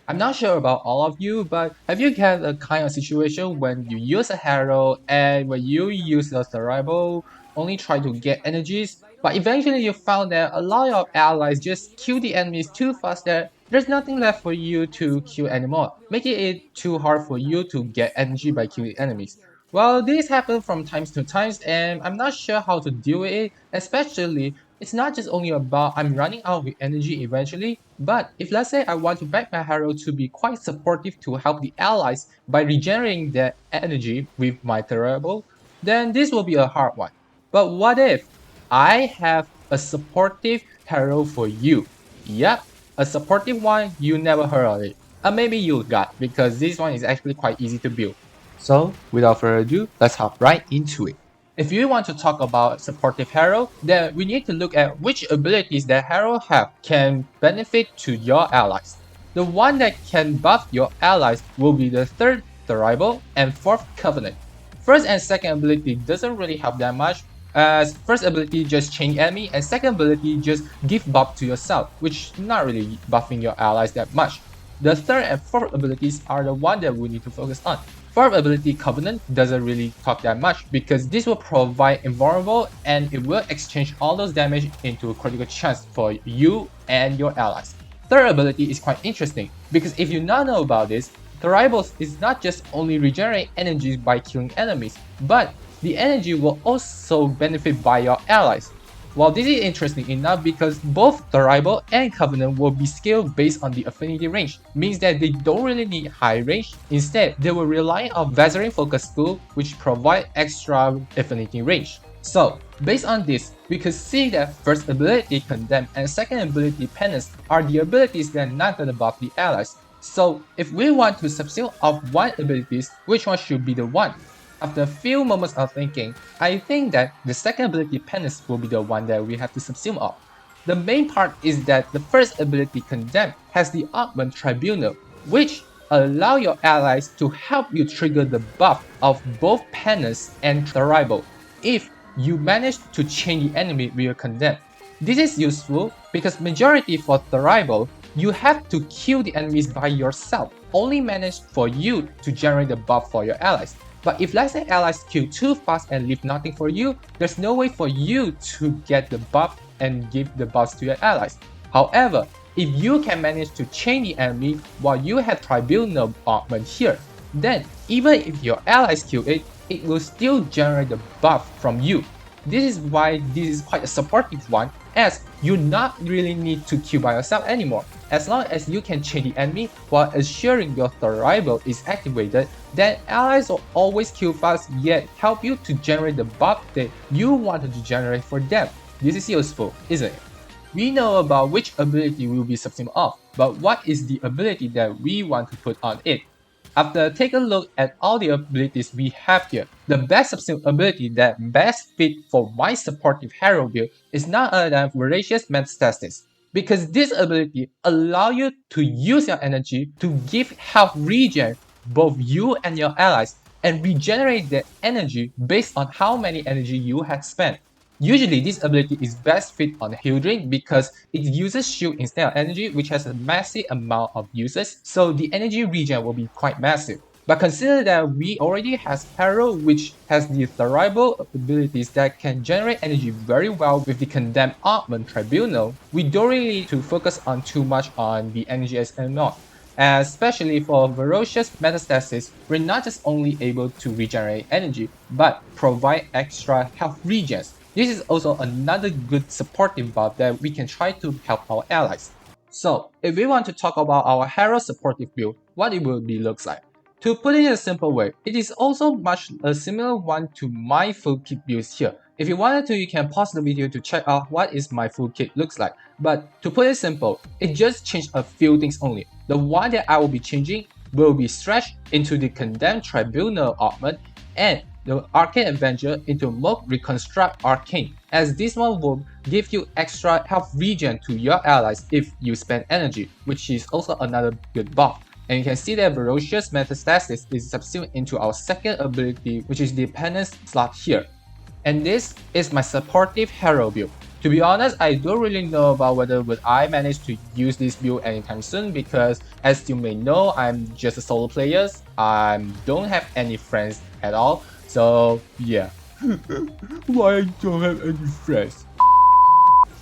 I'm not sure about all of you, but have you had a kind of situation when you use a Harrow and when you use the survival only try to get energies, but eventually you found that a lot of allies just kill the enemies too fast that there's nothing left for you to kill anymore, making it too hard for you to get energy by killing enemies. Well, this happens from times to times, and I'm not sure how to deal with it, especially it's not just only about I'm running out of energy eventually, but if let's say I want to back my hero to be quite supportive to help the allies by regenerating their energy with my terrible, then this will be a hard one. But what if I have a supportive hero for you? Yep, a supportive one you never heard of it. Or maybe you got because this one is actually quite easy to build. So without further ado, let's hop right into it. If you want to talk about supportive hero, then we need to look at which abilities that hero have can benefit to your allies. The one that can buff your allies will be the third Thrival and fourth Covenant. First and second ability doesn't really help that much, as first ability just change enemy and second ability just give buff to yourself, which not really buffing your allies that much. The third and fourth abilities are the one that we need to focus on. Fourth ability Covenant doesn't really talk that much because this will provide invulnerable and it will exchange all those damage into a critical chance for you and your allies. Third ability is quite interesting because if you not know about this, Thrival is not just only regenerate energies by killing enemies, but the energy will also benefit by your allies. Well, this is interesting enough because both Thrival and Covenant will be scaled based on the affinity range, means that they don't really need high range. Instead, they will rely on Veteran Focus Skill, which provide extra affinity range. So, based on this, we could see that first ability Condemn and second ability Penance are the abilities that are not gonna buff the allies. So, if we want to substitute off one abilities, which one should be the one? After a few moments of thinking, I think that the second ability Penance will be the one that we have to subsume off. The main part is that the first ability Condemn has the Augment Tribunal, which allow your allies to help you trigger the buff of both Penance and Thrival if you manage to chain the enemy with your Condemn. This is useful because majority for Thrival, you have to kill the enemies by yourself, only manage for you to generate the buff for your allies. But if let's say allies kill too fast and leave nothing for you, there's no way for you to get the buff and give the buffs to your allies. However, if you can manage to chain the enemy while you have Tribunal augment here, then even if your allies kill it, it will still generate the buff from you. This is why this is quite a supportive one, as you not really need to kill by yourself anymore. As long as you can chain the enemy while assuring your Thrival is activated, then allies will always kill fast yet help you to generate the buff that you wanted to generate for them. This is useful, isn't it? We know about which ability will be subsumed off, but what is the ability that we want to put on it? After taking a look at all the abilities we have here, the best subsumed ability that best fit for my supportive hero build is none other than Voracious Metastasis. Because this ability allows you to use your energy to give health regen both you and your allies and regenerate the energy based on how many energy you had spent. Usually this ability is best fit on Heal Drink because it uses shield instead of energy, which has a massive amount of uses, so the energy regen will be quite massive. But consider that we already have Harrow, which has the Thrival abilities that can generate energy very well with the Condemned Augment Tribunal. We don't really need to focus on too much on the energy anymore. Especially for Voracious Metastasis, we're not just only able to regenerate energy, but provide extra health regens. This is also another good supportive buff that we can try to help our allies. So, if we want to talk about our Harrow supportive build, what it will be looks like. To put it in a simple way, it is also much a similar one to my full kit builds here. If you wanted to, you can pause the video to check out what is my full kit looks like. But to put it simple, it just changed a few things only. The one that I will be changing will be stretched into the Condemned Tribunal augment and the Arcane Avenger into Mode Reconstruct Arcane, as this one will give you extra health regen to your allies if you spend energy, which is also another good buff. And you can see that Voracious Metastasis is subsumed into our second ability, which is the Penance slot here. And this is my supportive hero build. To be honest, I don't really know about whether would I manage to use this build anytime soon because as you may know, I'm just a solo player. I don't have any friends at all. So yeah. Why I don't have any friends?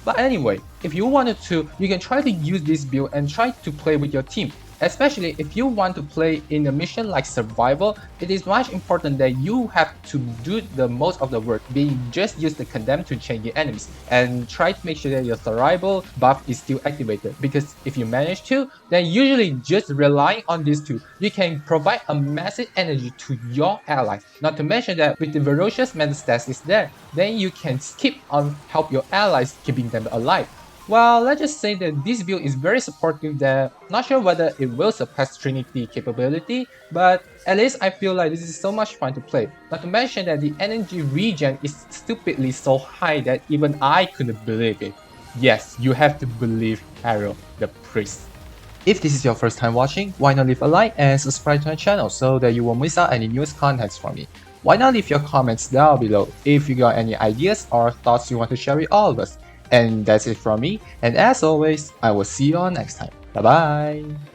But anyway, if you wanted to, you can try to use this build and try to play with your team. Especially if you want to play in a mission like survival, it is much important that you have to do the most of the work, being just use the condemn to change the enemies and try to make sure that your survival buff is still activated, because if you manage to, then usually just relying on these two, you can provide a massive energy to your allies. Not to mention that with the ferocious metastasis there, then you can skip on help your allies keeping them alive. Well, let's just say that this build is very supportive that not sure whether it will surpass Trinity capability, but at least I feel like this is so much fun to play. Not to mention that the energy regen is stupidly so high that even I couldn't believe it. Yes, you have to believe Harrow, the priest. If this is your first time watching, why not leave a like and subscribe to my channel so that you won't miss out any newest contents from me. Why not leave your comments down below if you got any ideas or thoughts you want to share with all of us. And that's it from me, and as always, I will see you all next time. Bye bye!